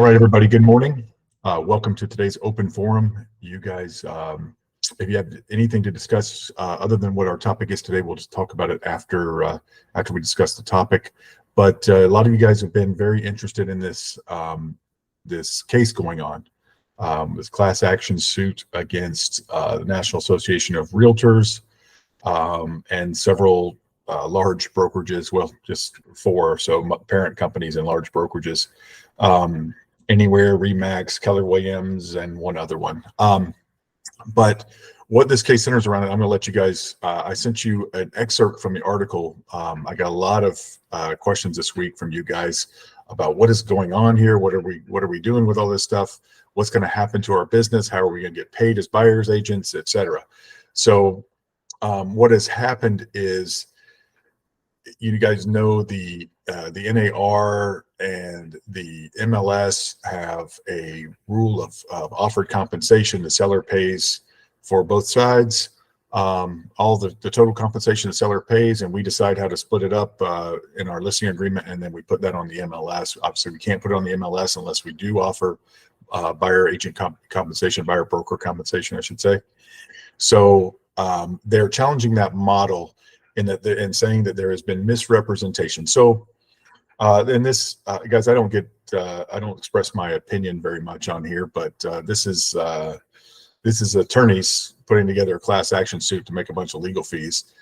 right, everybody, good morning. Welcome to today's open forum. You guys, if you have anything to discuss other than what our topic is today, we'll just talk about it after we discuss the topic. But a lot of you guys have been very interested in this this case going on, this class action suit against the National Association of Realtors and several large brokerages, well, just four or so parent companies and large brokerages. Anywhere, Remax, Keller Williams, and one other one. But what this case centers around, I'm going to let you guys, I sent you an excerpt from the article. I got a lot of questions this week from you guys about what is going on here. What are we doing with all this stuff? What's going to happen to our business? How are we going to get paid as buyers agents, etc. So what has happened is, you guys know the NAR and the MLS have a rule of offered compensation. The seller pays for both sides, all the total compensation the seller pays, and we decide how to split it up in our listing agreement, and then we put that on the MLS. Obviously, we can't put it on the MLS unless we do offer buyer agent compensation, buyer broker compensation, I should say. So they're challenging that model and saying that there has been misrepresentation. So in this, guys, I don't express my opinion very much on here, but this is attorneys putting together a class action suit to make a bunch of legal fees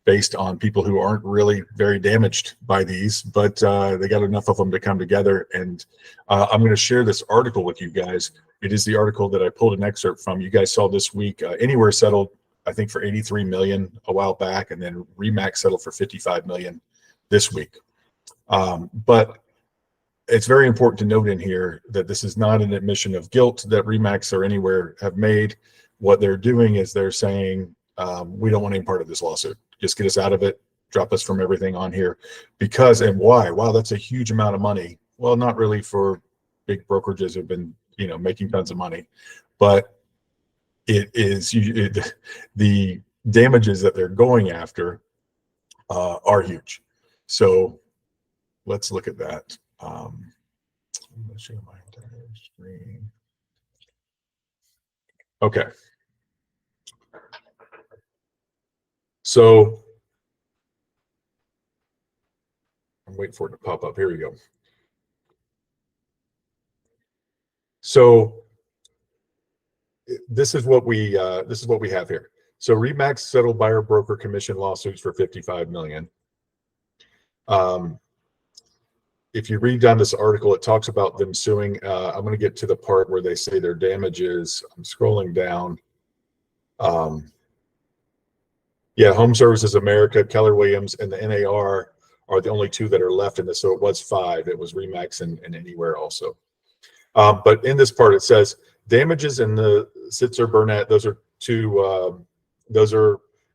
based on people who aren't really very damaged by these, but they got enough of them to come together. And I'm going to share this article with you guys. It is the article that I pulled an excerpt from. You guys saw this week, Anywhere settled, I think, for 83 million a while back, and then Remax settled for 55 million this week. But it's very important to note in here that this is not an admission of guilt that Remax or Anywhere have made. What they're doing is they're saying, we don't want any part of this lawsuit. Just get us out of it, drop us from everything on here. Because, and why? Wow, that's a huge amount of money. Well, not really for big brokerages who've been, making tons of money, but it is the damages that they're going after are huge. So let's look at that. I'm going to share my entire screen. Okay. So I'm waiting for it to pop up. Here we go. So this is what we have here. So Remax settled buyer broker commission lawsuits for 55 million. If you read down this article, it talks about them suing. I'm going to get to the part where they say their damages. I'm scrolling down. Yeah, Home Services America, Keller Williams, and the NAR are the only two that are left in this. So it was five. It was Remax and Anywhere also. But in this part, it says damages in the Sitzer Burnett. Those are two.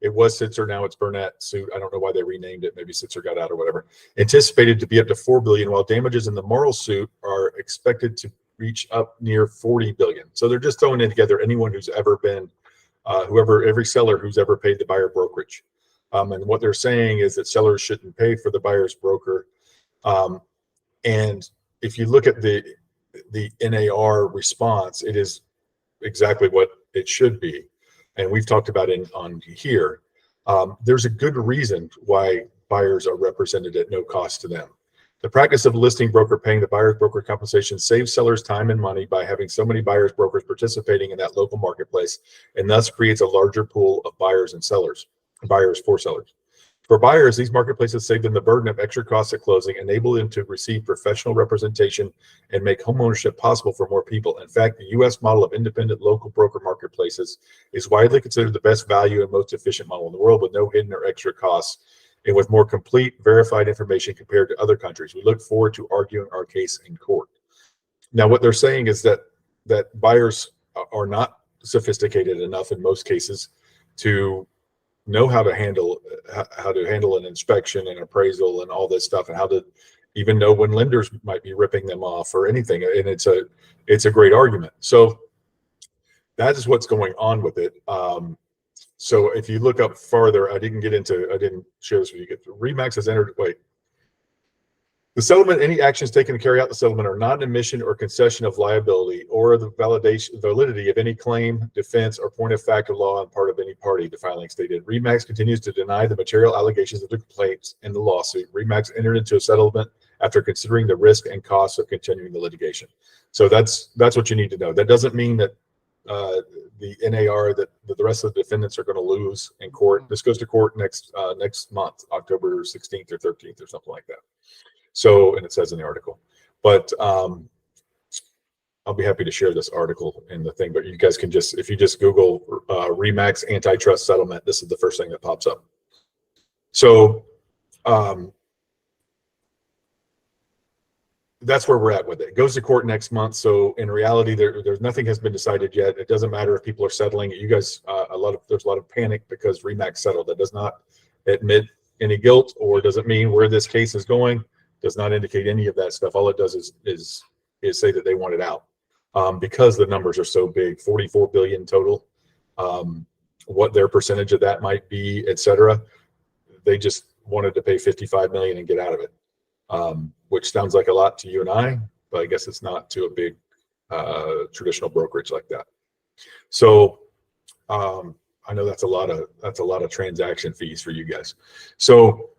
It was Sitzer, now it's Burnett suit. I don't know why they renamed it. Maybe Sitzer got out or whatever. Anticipated to be up to 4 billion, while damages in the Morrill suit are expected to reach up near 40 billion. So they're just throwing in together anyone who's ever been, every seller who's ever paid the buyer brokerage. And what they're saying is that sellers shouldn't pay for the buyer's broker. And if you look at the NAR response, it is exactly what it should be. And we've talked about it on here. There's a good reason why buyers are represented at no cost to them. The practice of listing broker paying the buyer's broker compensation saves sellers time and money by having so many buyers brokers participating in that local marketplace, and thus creates a larger pool of buyers and sellers, buyers for sellers. For buyers, these marketplaces save them the burden of extra costs at closing, enable them to receive professional representation, and make homeownership possible for more people. In fact, the U.S. model of independent local broker marketplaces is widely considered the best value and most efficient model in the world, with no hidden or extra costs, and with more complete, verified information compared to other countries. We look forward to arguing our case in court. Now, what they're saying is that buyers are not sophisticated enough in most cases to know how to handle an inspection and appraisal and all this stuff, and how to even know when lenders might be ripping them off or anything. And it's a great argument. So that is what's going on with it. So if you look up farther, I didn't share this with you. Remax has entered, The settlement, any actions taken to carry out the settlement are not an admission or concession of liability or the validity of any claim, defense, or point of fact of law on part of any party, the filing stated. RE/MAX continues to deny the material allegations of the complaints in the lawsuit. RE/MAX entered into a settlement after considering the risk and costs of continuing the litigation. So that's what you need to know. That doesn't mean that the NAR, that the rest of the defendants are going to lose in court. This goes to court next month, October 16th or 13th or something like that. So, and it says in the article, but I'll be happy to share this article in the thing, but you guys can just, if you just Google RE/MAX antitrust settlement, this is the first thing that pops up. So that's where we're at with it. It goes to court next month. So in reality, there's nothing has been decided yet. It doesn't matter if people are settling. You guys, there's a lot of panic because RE/MAX settled. That does not admit any guilt or doesn't mean where this case is going. Does not indicate any of that stuff. All it does is say that they want it out because the numbers are so big, 44 billion total. What their percentage of that might be, etc. They just wanted to pay 55 million and get out of it, which sounds like a lot to you and I, but I guess it's not to a big traditional brokerage like that. So I know that's a lot of transaction fees for you guys. So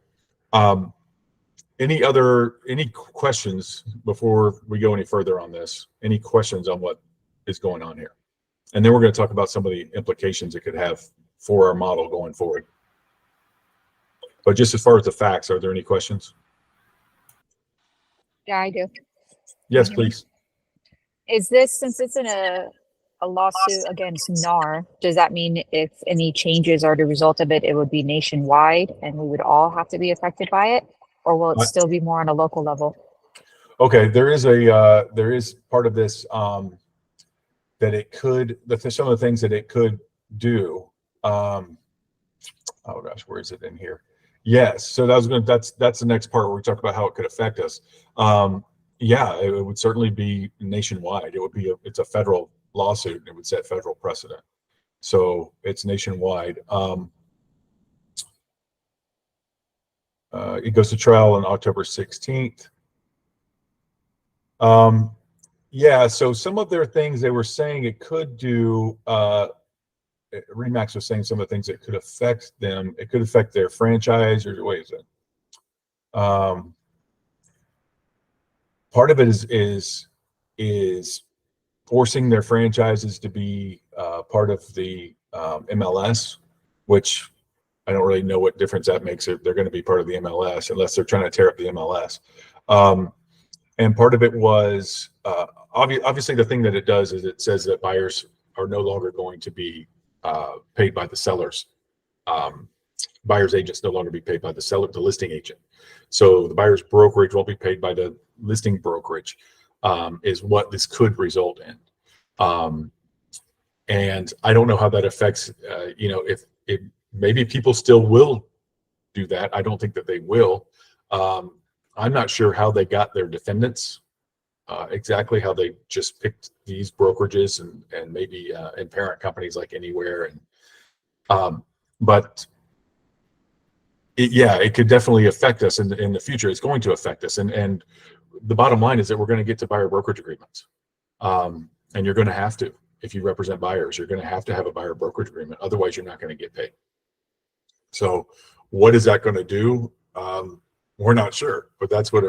any questions before we go any further on this? Any questions on what is going on here? And then we're going to talk about some of the implications it could have for our model going forward. But just as far as the facts, are there any questions? Yeah, I do. Yes, please. Is this, since it's in a lawsuit against NAR, does that mean if any changes are the result of it, it would be nationwide and we would all have to be affected by it? Or will it still be more on a local level? Okay, there is part of this that it could, some of the things that it could do. Oh gosh, where is it in here? Yes, so that's the next part where we talk about how it could affect us. Yeah, it would certainly be nationwide. It's a federal lawsuit and it would set federal precedent. So it's nationwide. It goes to trial on October 16th. Yeah, so some of their things they were saying it could do, RE/MAX was saying some of the things that could affect them. It could affect their franchise, or wait a second. Part of it is forcing their franchises to be part of the MLS, which I don't really know what difference that makes. They're going to be part of the MLS unless they're trying to tear up the MLS. And part of it was obviously the thing that it does is it says that buyers are no longer going to be paid by the sellers. Buyer's agents no longer be paid by the seller, the listing agent. So the buyer's brokerage won't be paid by the listing brokerage, is what this could result in. And I don't know how that affects, if maybe people still will do that. I don't think that they will. I'm not sure how they got their defendants, exactly how they just picked these brokerages and maybe in parent companies like Anywhere. But it could definitely affect us in the future. It's going to affect us. And the bottom line is that we're going to get to buyer brokerage agreements. And you're going to have to, if you represent buyers, you're going to have a buyer brokerage agreement. Otherwise, you're not going to get paid. So what is that going to do? We're not sure, but that's what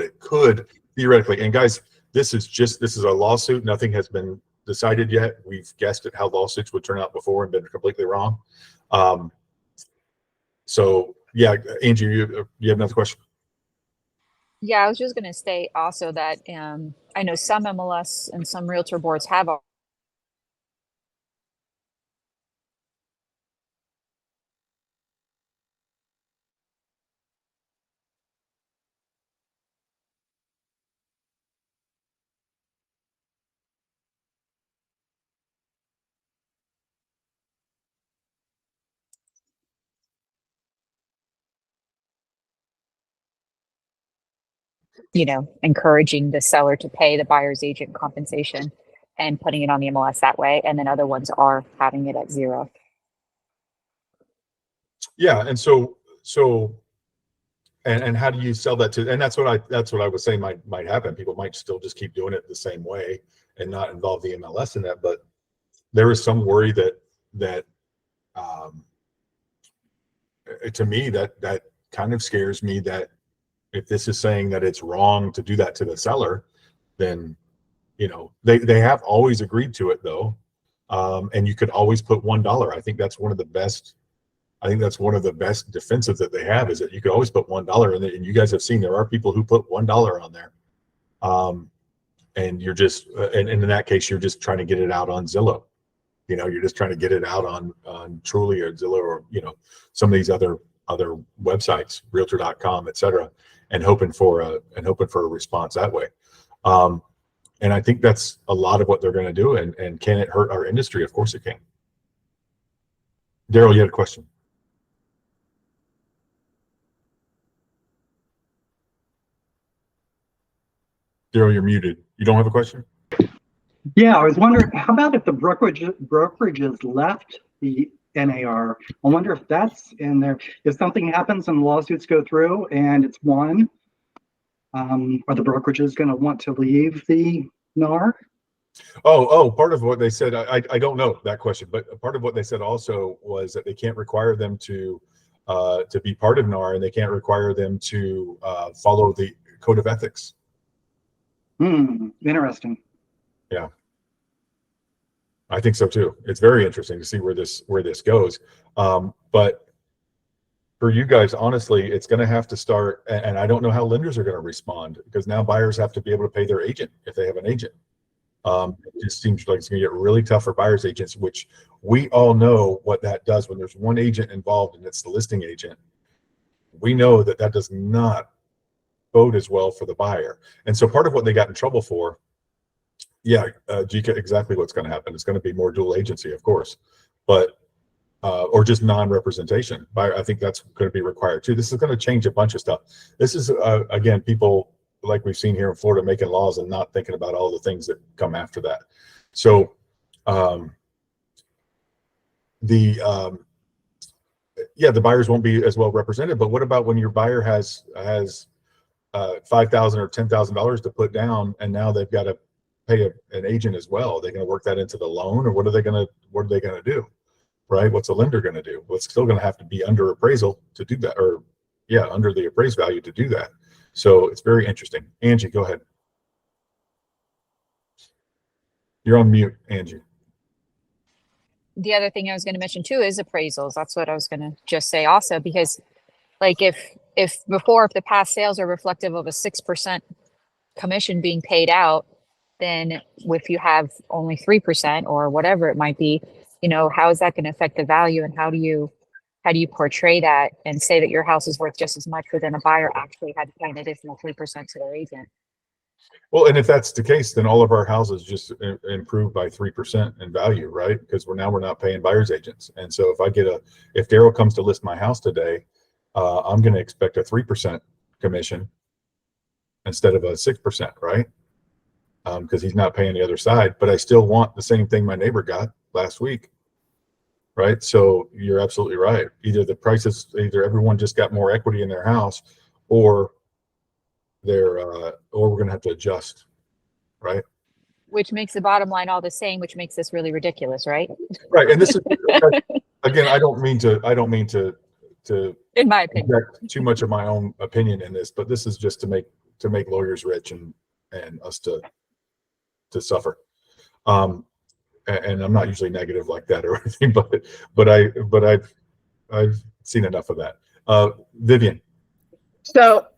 it could theoretically. And guys, this is a lawsuit. Nothing has been decided yet. We've guessed at how lawsuits would turn out before and been completely wrong. So yeah, Angie, you have another question? Yeah, I was just going to say also that I know some MLS and some realtor boards have encouraging the seller to pay the buyer's agent compensation and putting it on the MLS that way. And then other ones are having it at zero. Yeah. And so And how do you sell that to? And that's what I was saying might happen. People might still just keep doing it the same way and not involve the MLS in that. But there is some worry that to me that kind of scares me, that if this is saying that it's wrong to do that to the seller, then they have always agreed to it though, and you could always put $1. I think that's one of the best defensives that they have, is that you could always put $1, and you guys have seen there are people who put $1 on there, and you're just and in that case you're just trying to get it out on Zillow. You're just trying to get it out on Truly or Zillow or some of these other websites, Realtor.com, etc., and hoping for a response that way. And I think that's a lot of what they're going to do. And can it hurt our industry? Of course it can. Daryl, you had a question. Daryl, you're muted. You don't have a question? Yeah, I was wondering, how about if the brokerages left the NAR? I wonder if that's in there. If something happens and lawsuits go through and it's won, are the brokerages going to want to leave the NAR? Oh, part of what they said, I don't know that question, but part of what they said also was that they can't require them to be part of NAR, and they can't require them to follow the code of ethics. Interesting. Yeah, I think so too. It's very interesting to see where this goes. But for you guys, honestly, it's going to have to start, and I don't know how lenders are going to respond, because now buyers have to be able to pay their agent if they have an agent. It just seems like it's going to get really tough for buyers agents, which we all know what that does when there's one agent involved and it's the listing agent. We know that does not bode as well for the buyer. And so part of what they got in trouble for, Jika, exactly what's going to happen. It's going to be more dual agency, of course, but or just non-representation. I think that's going to be required too. This is going to change a bunch of stuff. This is again, people like we've seen here in Florida making laws and not thinking about all the things that come after that. So the buyers won't be as well represented. But what about when your buyer has $5,000 or $10,000 to put down, and now they've got to pay an agent as well? Are they going to work that into the loan, or what are they going to do? Right? What's a lender going to do? Well, it's still going to have to be under appraisal to do that, or under the appraised value to do that. So it's very interesting. Angie, go ahead. You're on mute, Angie. The other thing I was going to mention too is appraisals. That's what I was going to just say also, because like if the past sales are reflective of a 6% commission being paid out, then if you have only 3% or whatever it might be, how is that going to affect the value, and how do you portray that and say that your house is worth just as much, but then a buyer actually had to pay an additional 3% to their agent? Well, and if that's the case, then all of our houses just improve by 3% in value, right? Because we're not paying buyer's agents. And so if Daryl comes to list my house today, I'm going to expect a 3% commission instead of a 6%, right? Because he's not paying the other side, but I still want the same thing my neighbor got last week. Right. So you're absolutely right. Either everyone just got more equity in their house, or we're going to have to adjust. Right. Which makes the bottom line all the same, which makes this really ridiculous, right? Right. And this is, again, I don't mean to in my opinion, inject too much of my own opinion in this, but this is just to make lawyers rich and us to suffer. And I'm not usually negative like that or anything, but I've seen enough of that. Vivian. So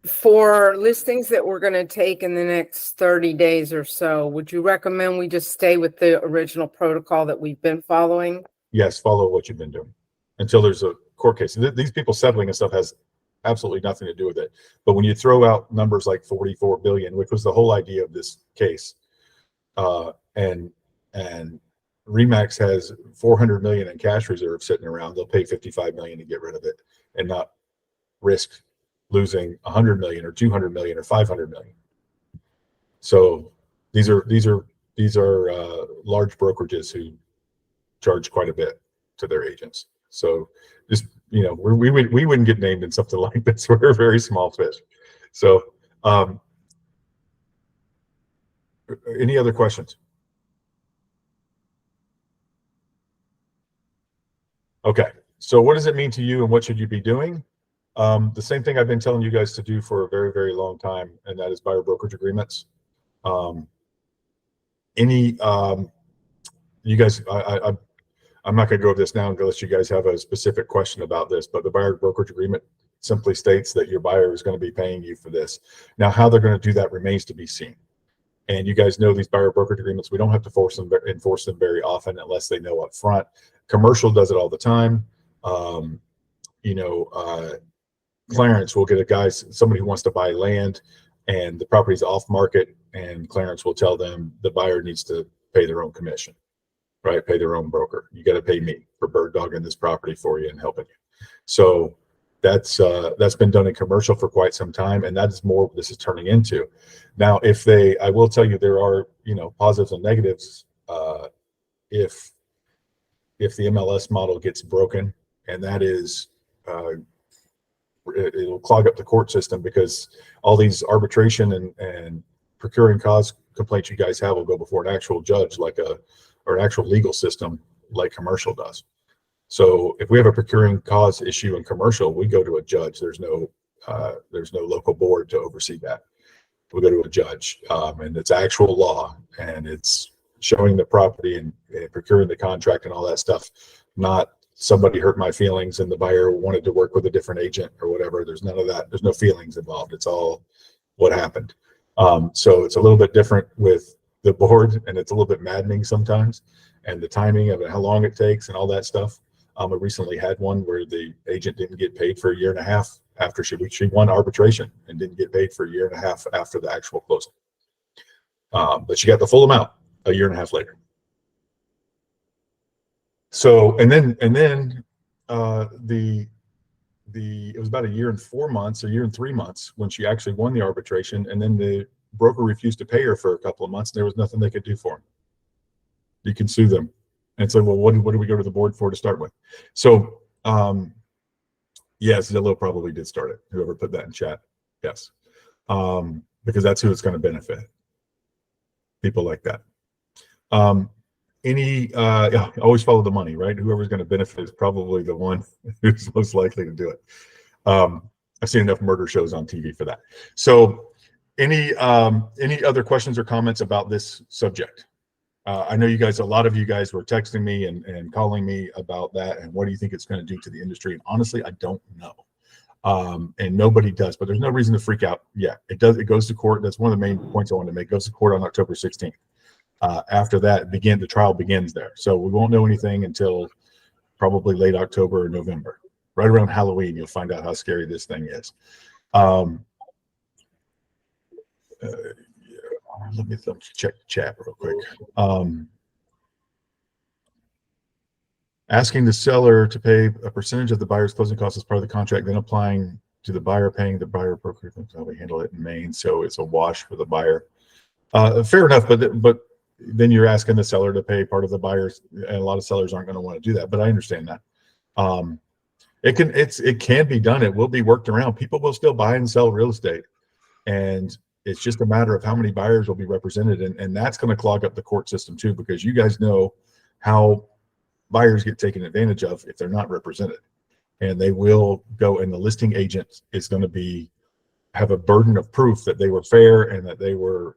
for listings that we're going to take in the next 30 days or so, would you recommend we just stay with the original protocol that we've been following? Yes, follow what you've been doing until there's a court case. These people settling and stuff has absolutely nothing to do with it. But when you throw out numbers like 44 billion, which was the whole idea of this case, and Remax has 400 million in cash reserves sitting around, they'll pay 55 million to get rid of it and not risk losing 100 million or 200 million or 500 million. So these are large brokerages who charge quite a bit to their agents. So just, you know, we wouldn't get named in something like this. We're a very small fish. So any other questions? Okay, so what does it mean to you and what should you be doing? The same thing I've been telling you guys to do for a very, very long time, and that is buyer brokerage agreements. You guys, I'm not going to go over this now unless you guys have a specific question about this, but the buyer brokerage agreement simply states that your buyer is going to be paying you for this. Now, how they're going to do that remains to be seen. And you guys know these buyer brokerage agreements, we don't have to enforce them very often unless they know up front. Commercial does it all the time. Clarence will get somebody who wants to buy land and the property's off market, and Clarence will tell them the buyer needs to pay their own commission, right? Pay their own broker. You got to pay me for bird dogging this property for you and helping you. So that's been done in commercial for quite some time, and that is more what this is turning into. Now, I will tell you there are, positives and negatives if the MLS model gets broken, and that is it'll clog up the court system, because all these arbitration and procuring cause complaints you guys have will go before an actual judge, or an actual legal system like commercial does. So if we have a procuring cause issue in commercial, we go to a judge. There's no local board to oversee that. We go to a judge, and it's actual law, and it's showing the property and procuring the contract and all that stuff, not somebody hurt my feelings and the buyer wanted to work with a different agent or whatever. There's none of that. There's no feelings involved. It's all what happened. So it's a little bit different with the board, and it's a little bit maddening sometimes, and the timing of it, how long it takes and all that stuff. I recently had one where the agent didn't get paid for a year and a half after she won arbitration, and didn't get paid for a year and a half after the actual closing. But she got the full amount a year and a half later. So, and then it was about a year and 4 months, a year and 3 months when she actually won the arbitration, and then the broker refused to pay her for a couple of months. And there was nothing they could do for him. You can sue them and say, well, what do we go to the board for to start with? So, yes, Zillow probably did start it. Whoever put that in chat, yes, because that's who it's going to benefit. People like that. Always follow the money, right? Whoever's going to benefit is probably the one who's most likely to do it. I've seen enough murder shows on TV for that. So, any other questions or comments about this subject? I know a lot of you guys were texting me and calling me about that, and what do you think it's going to do to the industry? And honestly, I don't know. And nobody does, but there's no reason to freak out yet. It goes to court. That's one of the main points I wanted to make. It goes to court on October 16th. After that, the trial begins there. So we won't know anything until probably late October or November. Right around Halloween, you'll find out how scary this thing is. Let me check the chat real quick. Asking the seller to pay a percentage of the buyer's closing costs as part of the contract, then applying to the buyer, paying the buyer broker. That's how we handle it in Maine. So it's a wash for the buyer. Fair enough, but then you're asking the seller to pay part of the buyer's, and a lot of sellers aren't going to want to do that. But I understand that. It can be done. It will be worked around. People will still buy and sell real estate, and it's just a matter of how many buyers will be represented, and that's going to clog up the court system too, because you guys know how buyers get taken advantage of if they're not represented, and they will go, and the listing agent is going to have a burden of proof that they were fair and that they were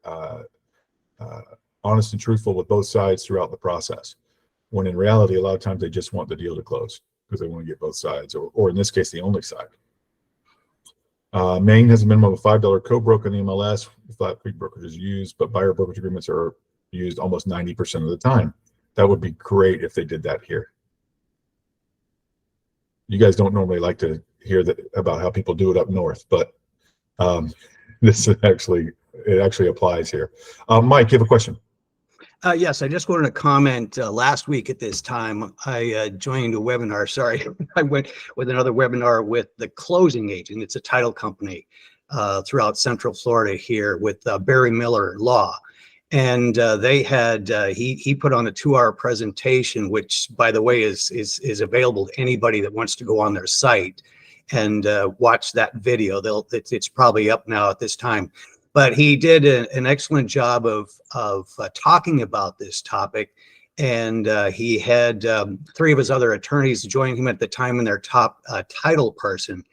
honest and truthful with both sides throughout the process, when in reality, a lot of times they just want the deal to close because they want to get both sides, or in this case, the only side. Maine has a minimum of $5 co-broke in the MLS. Flat fee brokerage is used, but buyer brokerage agreements are used almost 90% of the time. That would be great if they did that here. You guys don't normally like to hear that about how people do it up north, but this is actually applies here. Mike, you have a question? Yes, I just wanted to comment. Last week at this time, I joined a webinar. Sorry, I went with another webinar with The Closing Agent. It's a title company throughout Central Florida here with Barry Miller Law. And they had he put on a 2-hour presentation, which, by the way, is available to anybody that wants to go on their site and watch that video. It's probably up now at this time. But he did an excellent job of talking about this topic. And he had 3 of his other attorneys join him at the time in their top title person.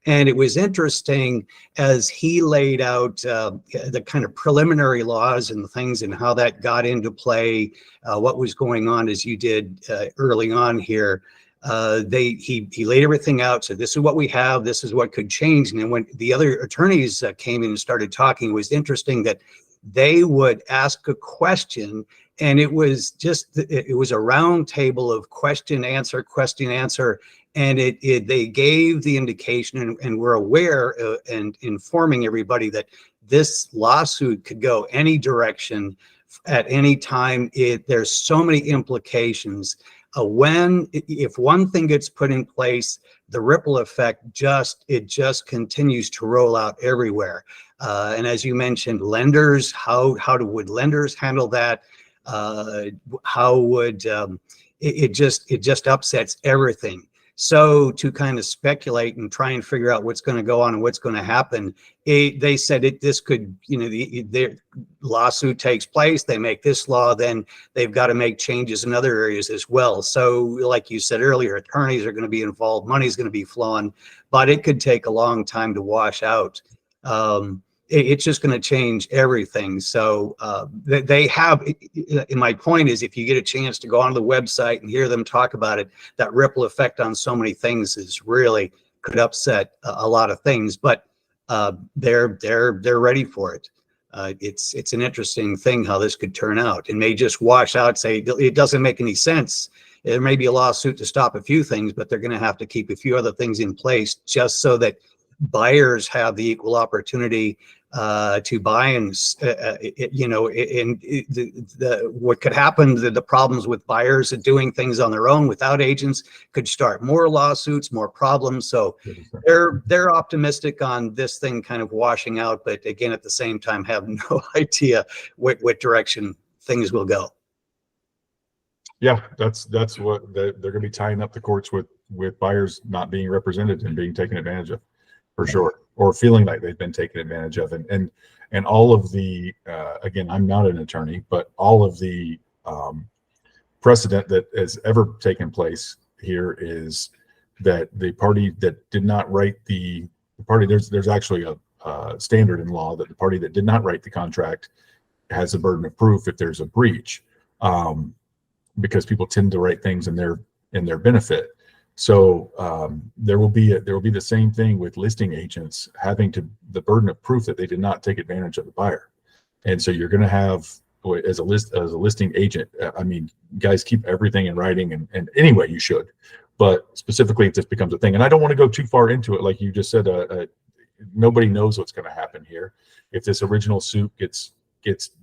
And it was interesting as he laid out the kind of preliminary laws and things and how that got into play, what was going on, as you did early on here. He laid everything out. So this is what we have. This is what could change. And then when the other attorneys came in and started talking, it was interesting that they would ask a question, and it was a round table of question, answer, and they gave the indication and were aware and informing everybody that this lawsuit could go any direction at any time. There's so many implications. If one thing gets put in place, the ripple effect just continues to roll out everywhere. And as you mentioned, lenders, would lenders handle that? How would it just upsets everything. So to kind of speculate and try and figure out what's going to go on and what's going to happen, they said this could, their lawsuit takes place, they make this law, then they've got to make changes in other areas as well. So like you said earlier, attorneys are going to be involved, money's going to be flowing, but it could take a long time to wash out. It's just going to change everything. So they have, and my point is, if you get a chance to go onto the website and hear them talk about it, that ripple effect on so many things is really could upset a lot of things, but they're ready for it. It's an interesting thing how this could turn out. It may just wash out, say it doesn't make any sense. There may be a lawsuit to stop a few things, but they're going to have to keep a few other things in place just so that buyers have the equal opportunity to buy, and what could happen, the problems with buyers and doing things on their own without agents could start more lawsuits, more problems. So they're optimistic on this thing kind of washing out, but again, at the same time, have no idea what direction things will go. Yeah, that's what they're going to be tying up the courts with buyers not being represented and being taken advantage of, for sure, or feeling like they've been taken advantage of. And all of the, again, I'm not an attorney, but all of the precedent that has ever taken place here is that the party that did not write the party, there's actually a standard in law that the party that did not write the contract has a burden of proof if there's a breach, because people tend to write things in their benefit. So there will be the same thing with listing agents having the burden of proof that they did not take advantage of the buyer. And so you're going to have, as a listing agent, I mean, guys, keep everything in writing, and anyway, you should, but specifically if this becomes a thing, and I don't want to go too far into it, like you just said, nobody knows what's going to happen here. If this original suit gets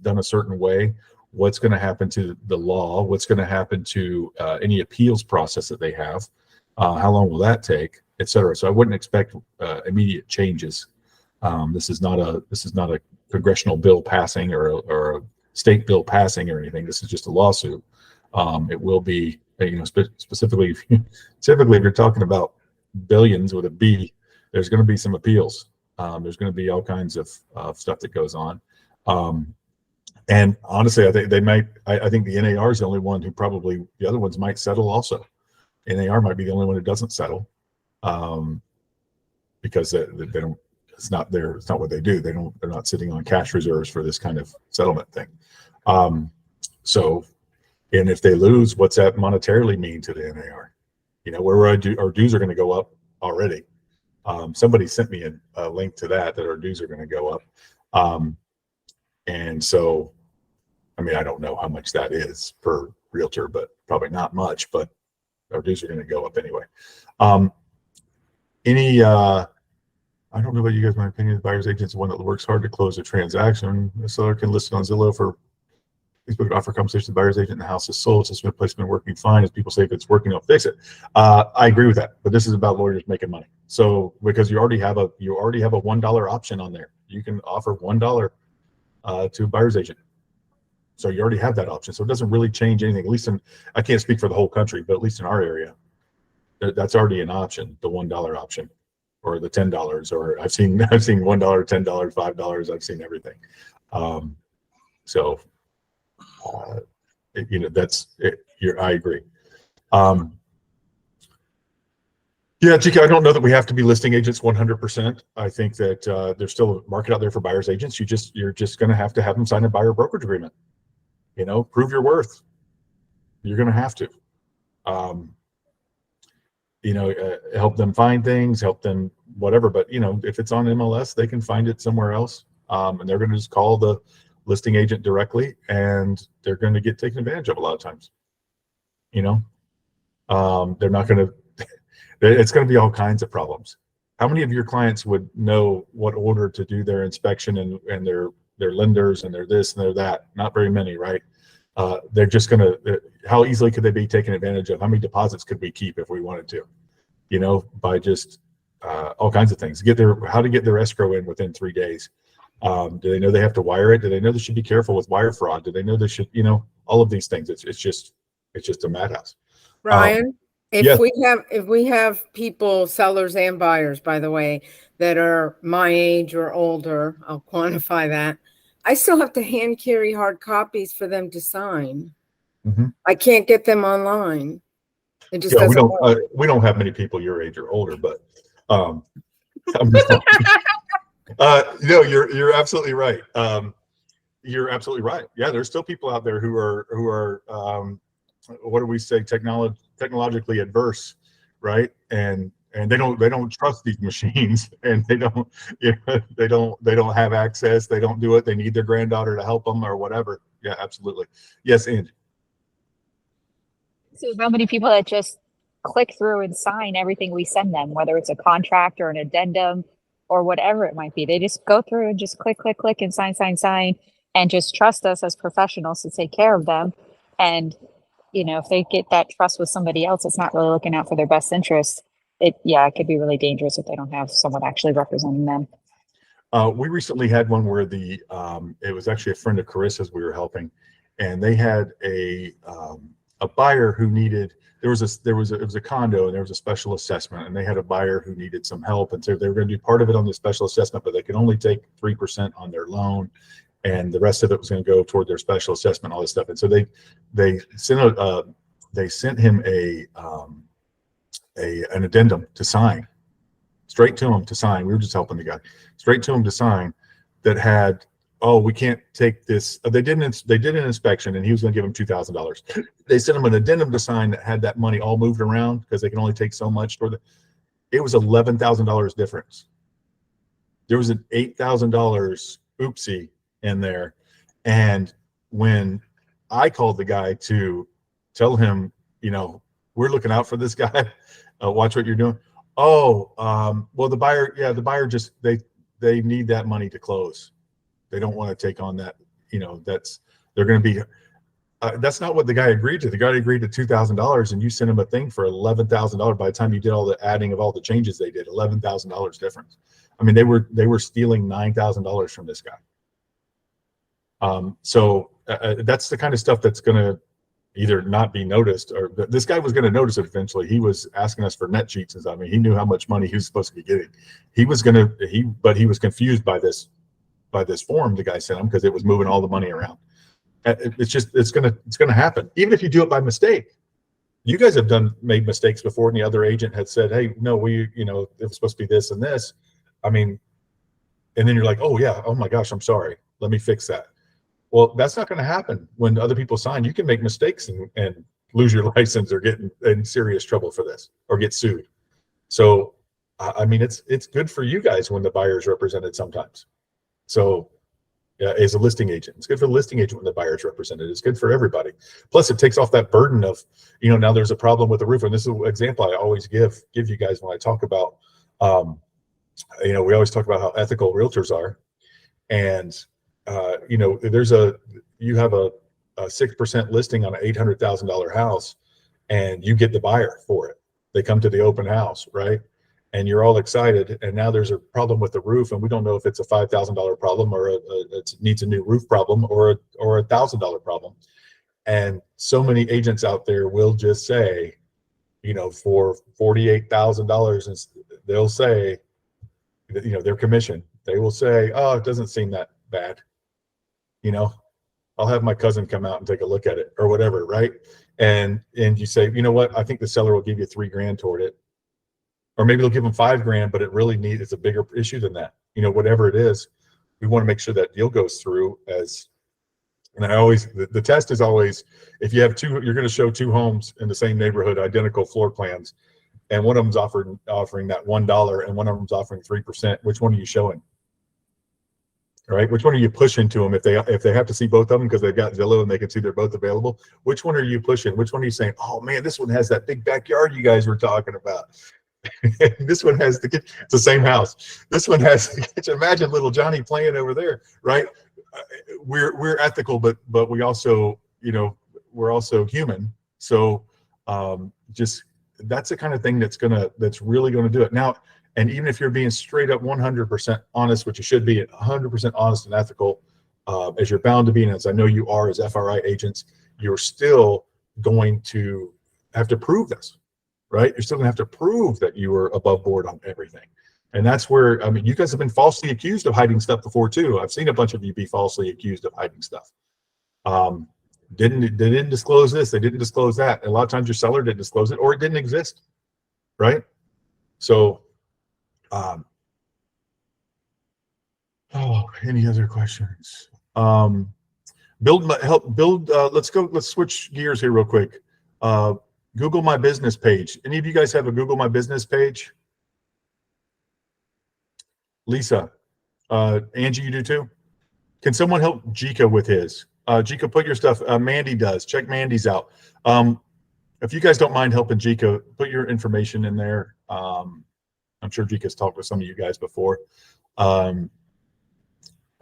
done a certain way, what's going to happen to the law? What's going to happen to any appeals process that they have? How long will that take, et cetera? So I wouldn't expect immediate changes. This is not a congressional bill passing or a state bill passing or anything. This is just a lawsuit. It will be, specifically, typically if you're talking about billions with a B, there's going to be some appeals. There's going to be all kinds of stuff that goes on. And honestly, I think I think the NAR is the only one who probably, the other ones might settle also. NAR might be the only one who doesn't settle, because they don't. It's not what they do. They're not sitting on cash reserves for this kind of settlement thing. So, and if they lose, what's that monetarily mean to the NAR? Where our dues are going to go up already. Somebody sent me a link to that our dues are going to go up. And so, I mean, I don't know how much that is per realtor, but probably not much, but our dues are going to go up anyway. I don't know about you guys, my opinion, the buyer's agent is the one that works hard to close a transaction. The seller can list it on Zillow for Facebook, offer compensation to the buyer's agent, and the house is sold. It's been placement working fine. As people say, if it's working, they'll fix it. I agree with that, but this is about lawyers making money. So because you already have a $1 option on there, you can offer $1 to a buyer's agent. So you already have that option. So it doesn't really change anything, at least I can't speak for the whole country, but at least in our area, that's already an option, the $1 option or the $10, or I've seen $1, $10, $5. I've seen everything. So, that's it. I agree. Yeah, GK, I don't know that we have to be listing agents 100%. I think that there's still a market out there for buyer's agents. You're just going to have them sign a buyer brokerage agreement. Prove your worth. You're going to have to. Help them find things, help them whatever. But if it's on MLS, they can find it somewhere else, and they're going to just call the listing agent directly, and they're going to get taken advantage of a lot of times. They're not going to. It's going to be all kinds of problems. How many of your clients would know what order to do their inspection and their lenders and their this and their that? Not very many, right? They're just going to, how easily could they be taken advantage of? How many deposits could we keep if we wanted to, by just all kinds of things. How to get their escrow in within 3 days. Do they know they have to wire it? Do they know they should be careful with wire fraud? Do they know they should, all of these things? It's just a madhouse. Ryan, yes. if we have people, sellers and buyers, by the way, that are my age or older, I'll quantify that. I still have to hand carry hard copies for them to sign. Mm-hmm. I can't get them online. It just Yeah, doesn't work. we don't have many people your age or older, but I'm just no, you're absolutely right. You're absolutely right. Yeah, there's still people out there who are what do we say, technologically adverse, right? And they don't trust these machines, and they don't have access. They don't do it. They need their granddaughter to help them or whatever. Yeah, absolutely. Yes, Angie. So how many people that just click through and sign everything we send them, whether it's a contract or an addendum or whatever it might be? They just go through and just click and sign, and just trust us as professionals to take care of them. And if they get that trust with somebody else, it's not really looking out for their best interest. It could be really dangerous if they don't have someone actually representing them. We recently had one where it was actually a friend of Carissa's we were helping, and they had a buyer who needed, it was a condo, and there was a special assessment, and they had a buyer who needed some help, and so they were going to do part of it on the special assessment, but they could only take 3% on their loan, and the rest of it was going to go toward their special assessment, all this stuff. And so they sent him an addendum to sign, straight to him to sign. We were just helping the guy, straight to him to sign, that had, we can't take this. They did an inspection, and he was going to give him $2,000. They sent him an addendum to sign that had that money all moved around because they can only take so much toward it was $11,000 difference. There was an $8,000 oopsie in there. And when I called the guy to tell him, we're looking out for this guy, watch what you're doing. Well, the buyer just, they need that money to close. They don't want to take on that, they're going to be, that's not what the guy agreed to. The guy agreed to $2,000, and you sent him a thing for $11,000. By the time you did all the adding of all the changes they did, $11,000 difference. I mean, they were stealing $9,000 from this guy. So that's the kind of stuff that's going to either not be noticed, or this guy was going to notice it eventually. He was asking us for net sheets and stuff. I mean, he knew how much money he was supposed to be getting. But he was confused by this form the guy sent him, because it was moving all the money around. It's going to happen. Even if you do it by mistake. You guys have made mistakes before, and the other agent had said, hey, no, it was supposed to be this and this. I mean, and then you're like, oh yeah, oh my gosh, I'm sorry. Let me fix that. Well, that's not going to happen when other people sign. You can make mistakes and lose your license or get in serious trouble for this, or get sued. So, I mean, it's good for you guys when the buyer's represented sometimes. So, as a listing agent, it's good for the listing agent when the buyer's represented. It's good for everybody. Plus, it takes off that burden of, now there's a problem with the roofer. And this is an example I always give you guys when I talk about, we always talk about how ethical realtors are, and you have a 6% listing on an $800,000 house, and you get the buyer for it. They come to the open house, right? and you're all excited, and now there's a problem with the roof, and we don't know if it's a $5,000 problem or it needs a new roof problem or a $1,000 problem. And so many agents out there will just say, you know, for $48,000, and they'll say, you know, their commission, they will say, oh, it doesn't seem that bad. You know, I'll have my cousin come out and take a look at it or whatever, right? And you say, you know what, I think the seller will give you $3,000 toward it. Or maybe they'll give them $5,000, but it really it's a bigger issue than that. You know, whatever it is, we want to make sure that deal goes through as, and I always, the test is always, if you have you're going to show 2 homes in the same neighborhood, identical floor plans, and one of them's offering that $1 and one of them's offering 3%, which one are you showing? All right, which one are you pushing to them if they have to see both of them because they've got Zillow and they can see they're both available? Which one are you pushing? Which one are you saying, oh man, this one has that big backyard you guys were talking about? This one has it's the same house. This one has the kitchen. Imagine little Johnny playing over there, right? We're ethical, but we also, you know, we're also human. So just that's the kind of thing that's really gonna do it. Now, and even if you're being straight up 100% honest, which you should be 100% honest and ethical, as you're bound to be, and as I know you are as FRI agents, you're still going to have to prove this, right? You're still gonna have to prove that you were above board on everything. And that's where, I mean, you guys have been falsely accused of hiding stuff before too. I've seen a bunch of you be falsely accused of hiding stuff. They didn't disclose this, they didn't disclose that. And a lot of times your seller didn't disclose it or it didn't exist, right? So, any other questions? Let's switch gears here real quick. Google My Business page. Any of you guys have a Google My Business page? Lisa, Angie, you do too? Can someone help Jika with his? Jika, put your stuff, Mandy does. Check Mandy's out. If you guys don't mind helping Jika, put your information in there. I'm sure Jika's talked with some of you guys before. Or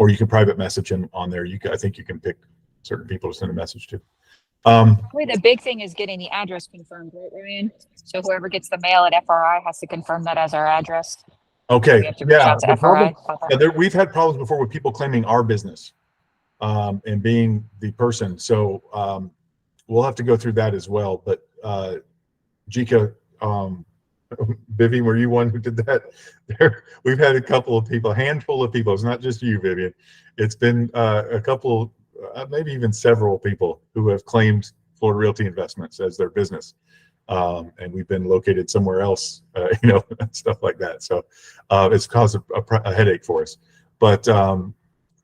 you can private message him on there. I think you can pick certain people to send a message to. Probably the big thing is getting the address confirmed, right, Ryan? So whoever gets the mail at FRI has to confirm that as our address. We Okay, have to reach yeah. out to FRI about that. We've had problems before with people claiming our business and being the person. So we'll have to go through that as well. But Jika, Vivian, were you one who did that? We've had a couple of people, a handful of people. It's not just you, Vivian. It's been a couple, maybe even several people who have claimed Florida Realty Investments as their business. And we've been located somewhere else, you know, stuff like that. So it's caused a headache for us. But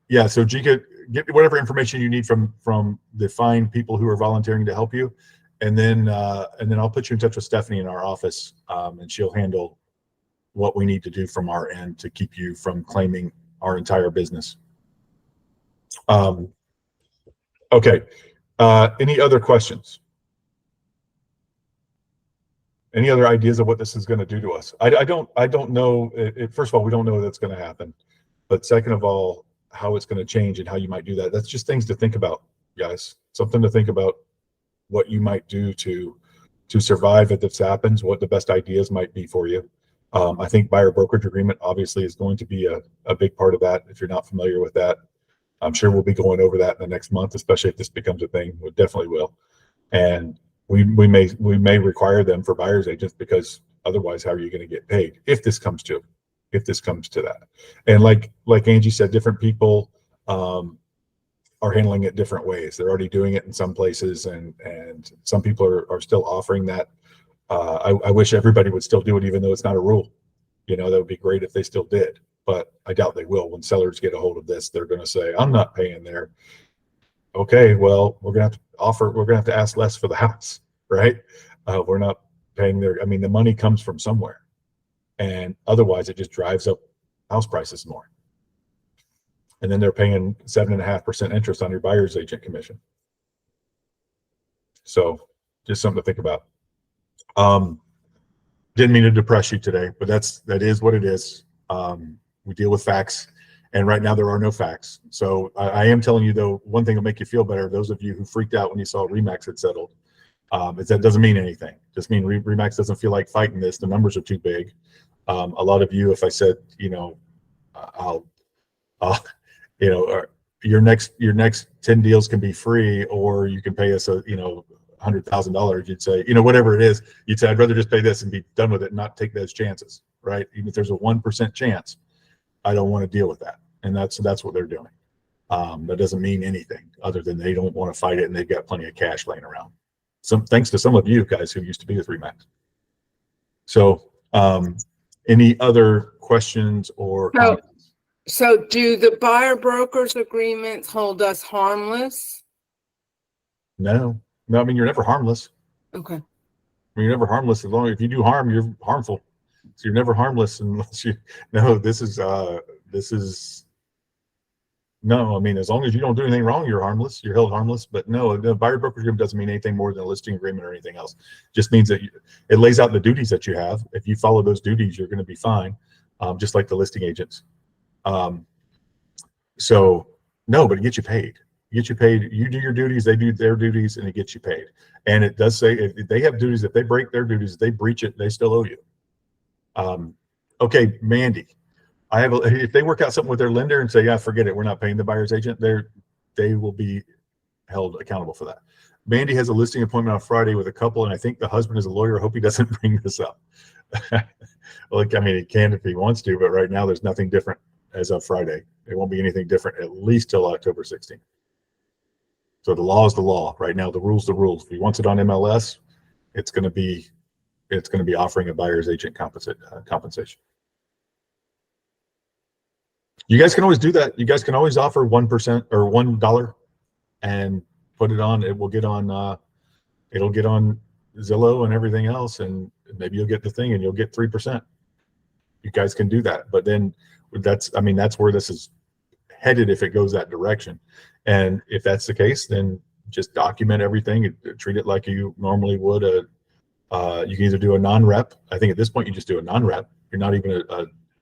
yeah, so Jika, get whatever information you need from the fine people who are volunteering to help you. And then I'll put you in touch with Stephanie in our office, and she'll handle what we need to do from our end to keep you from claiming our entire business. Okay. Any other questions? Any other ideas of what this is going to do to us? I don't know. First of all, we don't know that's going to happen. But second of all, how it's going to change and how you might do that. That's just things to think about, guys. Something to think about. What you might do to survive if this happens, what the best ideas might be for you. I think buyer brokerage agreement obviously is going to be a big part of that. If you're not familiar with that, I'm sure we'll be going over that in the next month, especially if this becomes a thing. We definitely will. And we may require them for buyer's agents because otherwise, how are you going to get paid if this comes to that? And like Angie said, different people are handling it different ways. They're already doing it in some places, and some people are still offering that. I wish everybody would still do it, even though it's not a rule. You know, that would be great if they still did, but I doubt they will. When sellers get a hold of this, they're going to say, I'm not paying there. Okay, well, we're going to have to ask less for the house, right? We're not paying their, I mean, the money comes from somewhere, and otherwise it just drives up house prices more. And then they're paying 7.5% interest on your buyer's agent commission. So just something to think about. Didn't mean to depress you today, but that is what it is. We deal with facts, and right now there are no facts. So I am telling you, though, one thing will make you feel better. Those of you who freaked out when you saw Remax had settled, is that doesn't mean anything. Just mean Remax doesn't feel like fighting this. The numbers are too big. A lot of you, if I said, I'll, your next 10 deals can be free, or you can pay us $100,000. You'd say, whatever it is, you'd say, I'd rather just pay this and be done with it and not take those chances, right? Even if there's a 1% chance, I don't want to deal with that. And that's what they're doing. That doesn't mean anything other than they don't want to fight it, and they've got plenty of cash laying around. Thanks to some of you guys who used to be with RE/MAX. So, any other questions or comments? So do the buyer brokers agreements hold us harmless? No, I mean, you're never harmless. Okay. I mean, you're never harmless as long as if you do harm, you're harmful. So you're never harmless unless no, I mean, as long as you don't do anything wrong, you're harmless. You're held harmless. But no, the buyer broker agreement doesn't mean anything more than a listing agreement or anything else. Just means that it lays out the duties that you have. If you follow those duties, you're going to be fine, just like the listing agents. So no, but it gets you paid. You do your duties, they do their duties, and it gets you paid. And it does say if they have duties, if they break their duties, if they breach it, they still owe you. Okay, Mandy, if they work out something with their lender and say, yeah, forget it, we're not paying the buyer's agent, they will be held accountable for that. Mandy has a listing appointment on Friday with a couple, and I think the husband is a lawyer. I hope he doesn't bring this up. Like, I mean, he can if he wants to, but right now there's nothing different as of Friday. It won't be anything different at least till October 16th. So the law is the law. Right now, the rule's the rules. If he wants it on MLS, it's going to be offering a buyer's agent compensation. You guys can always do that. You guys can always offer 1% or $1 and put it on. It will get on. It'll get on Zillow and everything else, and maybe you'll get the thing, and you'll get 3%. You guys can do that, but then that's where this is headed if it goes that direction. And if that's the case, then just document everything and treat it like you normally would. You can either do a non-rep. I think at this point you just do a non-rep. You're not even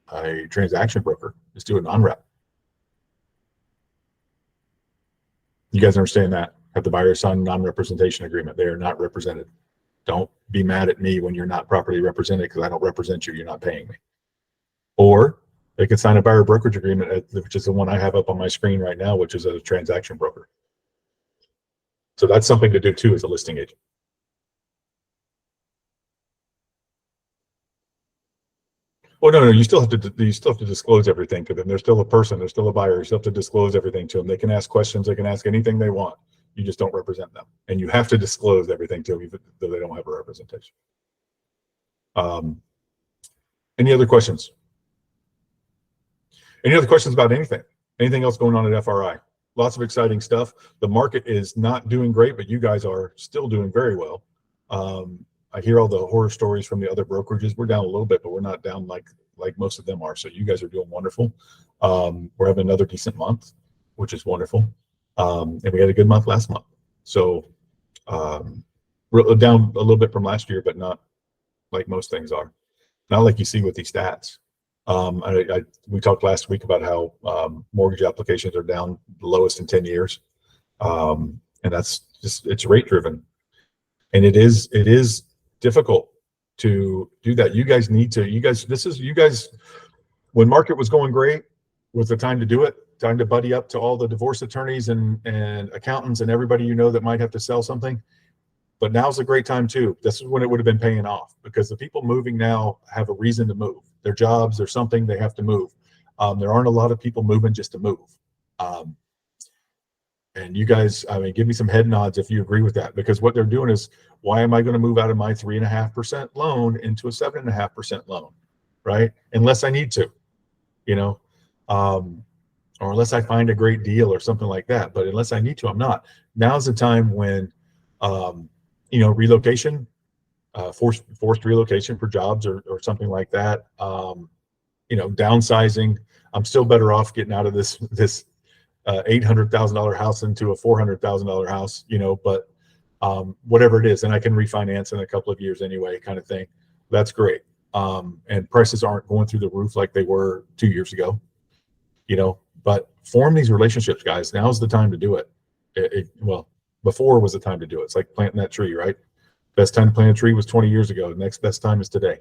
a transaction broker. Just do a non-rep. You guys understand that? Have the buyer sign a non-representation agreement. They are not represented. Don't be mad at me when you're not properly represented because I don't represent you. You're not paying me. Or they can sign a buyer brokerage agreement, which is the one I have up on my screen right now, which is a transaction broker. So that's something to do too as a listing agent. Well, no, you still have to disclose everything to them. They're still a person. They're still a buyer. You still have to disclose everything to them. They can ask questions. They can ask anything they want. You just don't represent them, and you have to disclose everything to them, even though they don't have a representation. Any other questions? Any other questions about anything? Anything else going on at FRI? Lots of exciting stuff. The market is not doing great, but you guys are still doing very well. I hear all the horror stories from the other brokerages. We're down a little bit, but we're not down like most of them are. So you guys are doing wonderful. We're having another decent month, which is wonderful. And we had a good month last month. So we're down a little bit from last year, but not like most things are. Not like you see with these stats. We talked last week about how mortgage applications are down the lowest in 10 years. And that's just, it's rate driven. And it is difficult to do that. You guys, when market was going great, was the time to do it, time to buddy up to all the divorce attorneys and accountants and everybody that might have to sell something. But now's a great time too. This is when it would have been paying off, because the people moving now have a reason to move. Their jobs or something, they have to move. There aren't a lot of people moving just to move. And you guys, give me some head nods if you agree with that, because what they're doing is, why am I going to move out of my 3.5% loan into a 7.5% loan, right? Unless I need to, or unless I find a great deal or something like that. But unless I need to, I'm not. Now's the time when, relocation, forced relocation for jobs or something like that. Downsizing. I'm still better off getting out of this $800,000 house into a $400,000 house, but whatever it is, and I can refinance in a couple of years anyway, kind of thing. That's great. And prices aren't going through the roof like they were 2 years ago, but form these relationships, guys. Now's the time to do it. Well, before was the time to do it. It's like planting that tree, right? Best time to plant a tree was 20 years ago. The next best time is today.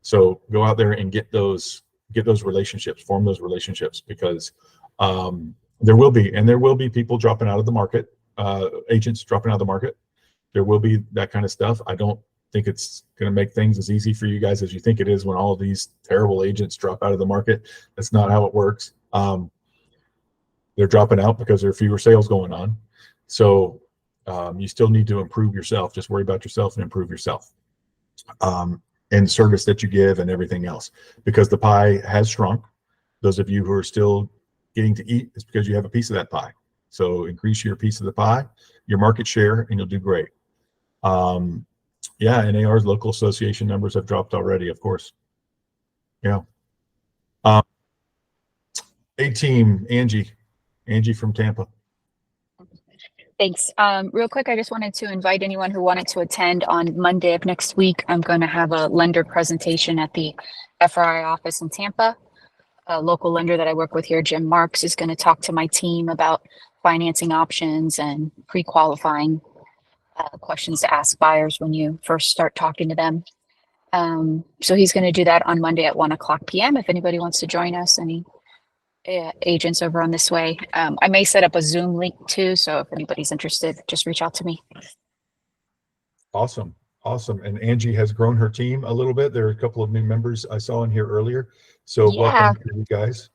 So go out there and get those relationships, form those relationships, because there will be people dropping out of the market, agents dropping out of the market. There will be that kind of stuff. I don't think it's going to make things as easy for you guys as you think it is when all of these terrible agents drop out of the market. That's not how it works. They're dropping out because there are fewer sales going on. So you still need to improve yourself. Just worry about yourself and improve yourself. And the service that you give and everything else, because the pie has shrunk. Those of you who are still getting to eat, it's because you have a piece of that pie. So increase your piece of the pie, your market share, and you'll do great. Yeah, NAR's local association numbers have dropped already, of course. Yeah. A-team, Angie from Tampa. Thanks. Real quick, I just wanted to invite anyone who wanted to attend on Monday of next week. I'm going to have a lender presentation at the FRI office in Tampa. A local lender that I work with here, Jim Marks, is going to talk to my team about financing options and pre-qualifying questions to ask buyers when you first start talking to them. So he's going to do that on Monday at 1:00 p.m. If anybody wants to join us, any agents over on this way. I may set up a Zoom link too, so if anybody's interested, just reach out to me. Awesome. And Angie has grown her team a little bit. There are a couple of new members I saw in here earlier. So Yeah. welcome to you guys.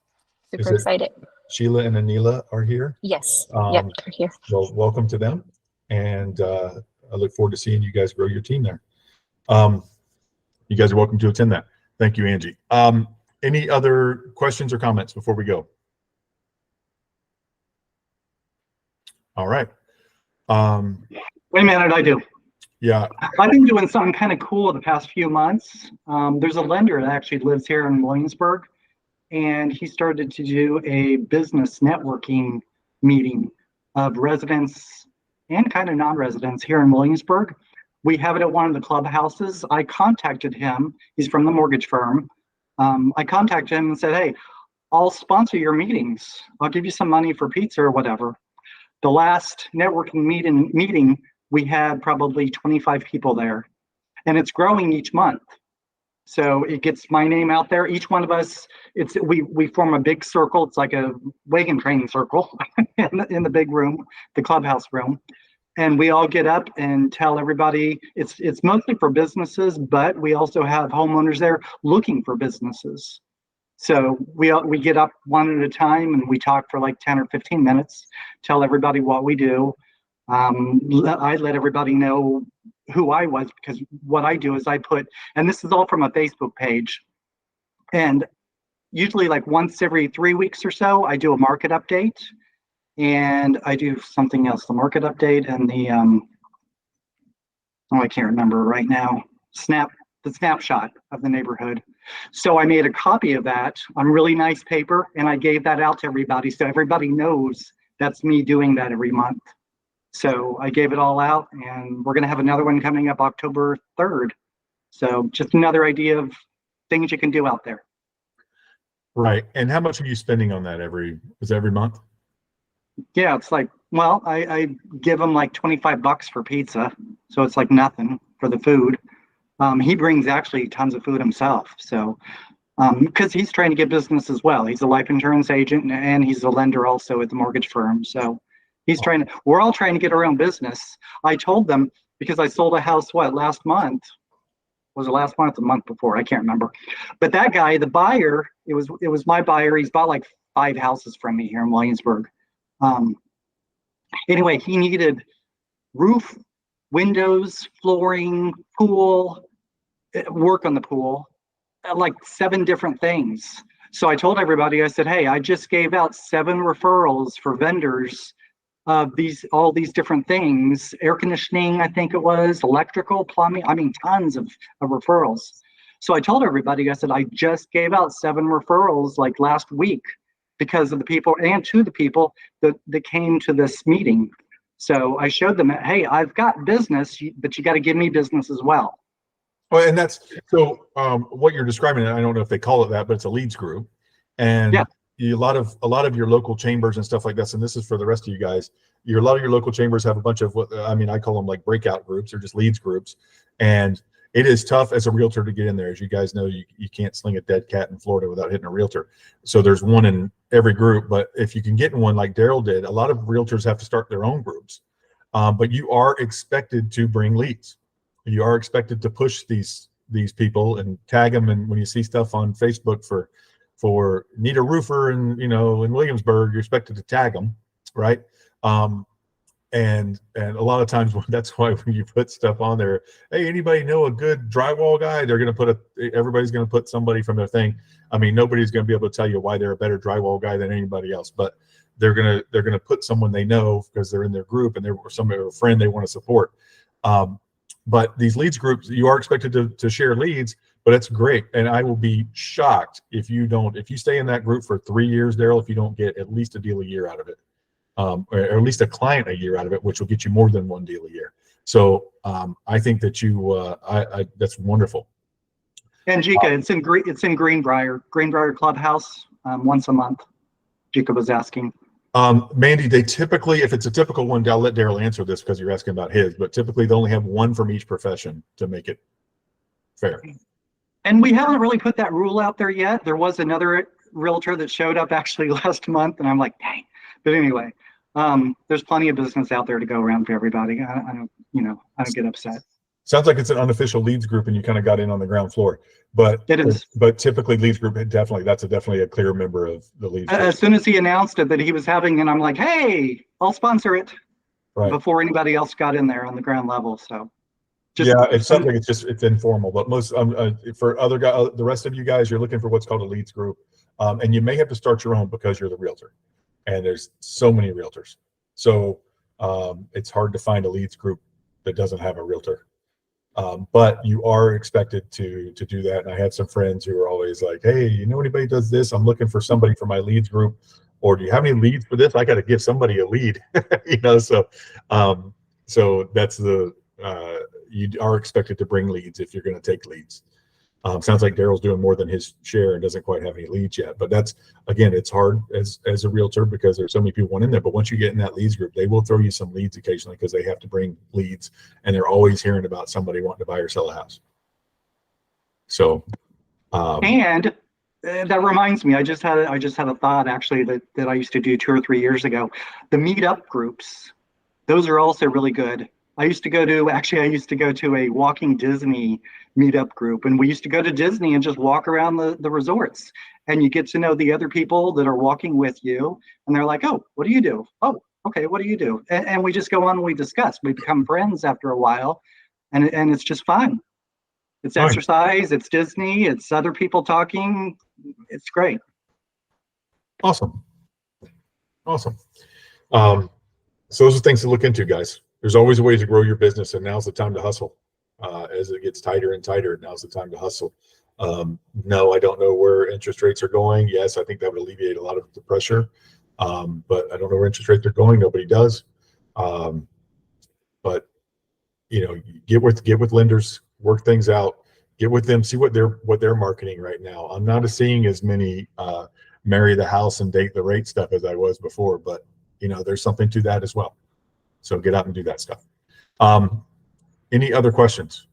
Super excited. Sheila and Anila are here. Yes. Yep. They're here. Well, welcome to them. And I look forward to seeing you guys grow your team there. You guys are welcome to attend that. Thank you, Angie. Any other questions or comments before we go? All right. Wait a minute, I do. Yeah. I've been doing something kind of cool the past few months. There's a lender that actually lives here in Williamsburg, and he started to do a business networking meeting of residents and kind of non-residents here in Williamsburg. We have it at one of the clubhouses. I contacted him. He's from the mortgage firm. I contacted him and said, hey, I'll sponsor your meetings. I'll give you some money for pizza or whatever. The last networking meeting, we had probably 25 people there, and it's growing each month. So it gets my name out there. Each one of us, we form a big circle. It's like a wagon training circle in the big room, the clubhouse room. And we all get up and tell everybody, it's mostly for businesses, but we also have homeowners there looking for businesses. So we get up one at a time and we talk for like 10 or 15 minutes, tell everybody what we do. I let everybody know who I was, because what I do is I put, and this is all from a Facebook page, and usually like once every 3 weeks or so, I do a market update, and I do something else, the market update and the, I can't remember right now, the snapshot of the neighborhood. So I made a copy of that on really nice paper, and I gave that out to everybody, so everybody knows that's me doing that every month. So I gave it all out, and we're going to have another one coming up October 3rd. So just another idea of things you can do out there. Right. And how much are you spending on that every month? Yeah, it's like, well, I give him like $25 for pizza. So it's like nothing for the food. He brings actually tons of food himself. So, because he's trying to get business as well. He's a life insurance agent, and he's a lender also at the mortgage firm. So he's we're all trying to get our own business. I told them, because I sold a house, last month? Was it last month or the month before? I can't remember. But that guy, the buyer, it was my buyer. He's bought like 5 houses from me here in Williamsburg. Anyway, he needed roof, windows, flooring, pool, work on the pool, like 7 different things. So I told everybody, I said, hey, I just gave out 7 referrals for vendors of all these different things, air conditioning, I think it was, electrical, plumbing, I mean, tons of referrals. So I told everybody, I said, I just gave out 7 referrals like last week because of the people, and to the people that came to this meeting. So I showed them, hey, I've got business, but you got to give me business as well. Well, and that's, so what you're describing, I don't know if they call it that, but it's a leads group. And yeah. A lot of your local chambers and stuff like this, and this is for the rest of you guys, a lot of your local chambers have a bunch of what, I mean, I call them like breakout groups or just leads groups. And it is tough as a realtor to get in there. As you guys know, you can't sling a dead cat in Florida without hitting a realtor. So there's one in every group, but if you can get in one like Daryl did, a lot of realtors have to start their own groups. But you are expected to bring leads. You are expected to push these people and tag them. And when you see stuff on Facebook for need a roofer in Williamsburg, you're expected to tag them, right? And a lot of times that's why when you put stuff on there, hey, anybody know a good drywall guy? They're going to everybody's going to put somebody from their thing. I mean, nobody's going to be able to tell you why they're a better drywall guy than anybody else, but they're going to put someone they know because they're in their group and they're somebody or a friend they want to support. But these leads groups, you are expected to share leads, but it's great. And I will be shocked if you stay in that group for 3 years, Daryl, if you don't get at least a deal a year out of it. Or at least a client a year out of it, which will get you more than one deal a year. So I think that that's wonderful. And Jika, it's in Greenbrier Clubhouse, once a month. Jika was asking. Mandy, they typically, if it's a typical one, I'll let Daryl answer this because you're asking about his, but typically they only have one from each profession to make it fair. And we haven't really put that rule out there yet. There was another realtor that showed up actually last month, and I'm like, dang. But anyway, there's plenty of business out there to go around for everybody. I don't get upset. Sounds like it's an unofficial leads group and you kind of got in on the ground floor, but it is. But typically leads group, that's definitely a clear member of the leads group. As soon as he announced it that he was having, and I'm like, hey, I'll sponsor it. Right. Before anybody else got in there on the ground level. So it sounds like it's informal, but most for other guys, the rest of you guys, you're looking for what's called a leads group. And you may have to start your own because you're the realtor. And there's so many realtors. So it's hard to find a leads group that doesn't have a realtor. But you are expected to do that. And I had some friends who were always like, hey, you know anybody does this? I'm looking for somebody for my leads group. Or do you have any leads for this? I got to give somebody a lead. So that's you are expected to bring leads if you're going to take leads. Sounds like Daryl's doing more than his share and doesn't quite have any leads yet. But that's, again, it's hard as a realtor because there's so many people in there. But once you get in that leads group, they will throw you some leads occasionally because they have to bring leads, and they're always hearing about somebody wanting to buy or sell a house. So, and that reminds me, I just had a thought actually that I used to do 2 or 3 years ago. The meetup groups, those are also really good. I used to go to a Walking Disney meetup group, and we used to go to Disney and just walk around the resorts, and you get to know the other people that are walking with you, and they're like, oh, what do you do? Oh, okay, what do you do? And we just go on and we discuss. We become friends after a while, and it's just fun. It's exercise, it's Disney, it's other people talking. It's great. Awesome. So those are things to look into, guys. There's always ways to grow your business, and now's the time to hustle. As it gets tighter and tighter, now's the time to hustle. No, I don't know where interest rates are going. Yes, I think that would alleviate a lot of the pressure, but I don't know where interest rates are going. Nobody does. But get with lenders, work things out, get with them, see what they're marketing right now. I'm not seeing as many marry the house and date the rate stuff as I was before, but there's something to that as well. So get out and do that stuff. Any other questions?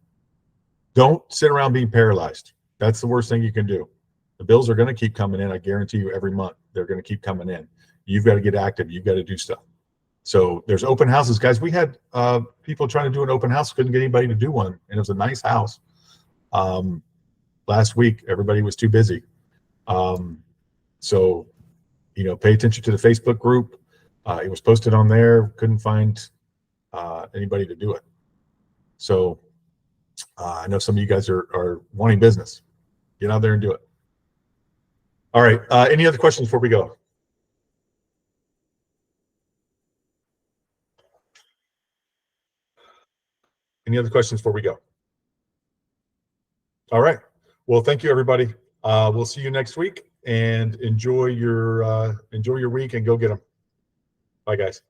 Don't sit around being paralyzed. That's the worst thing you can do. The bills are going to keep coming in. I guarantee you every month they're going to keep coming in. You've got to get active. You've got to do stuff. So there's open houses, guys. We had people trying to do an open house, couldn't get anybody to do one. And it was a nice house. Last week, everybody was too busy. So, pay attention to the Facebook group. It was posted on there. Couldn't find anybody to do it. So I know some of you guys are wanting business. Get out there and do it. All right. Any other questions before we go? Any other questions before we go? All right. Well, thank you, everybody. We'll see you next week, and enjoy your week and go get them. Bye, guys.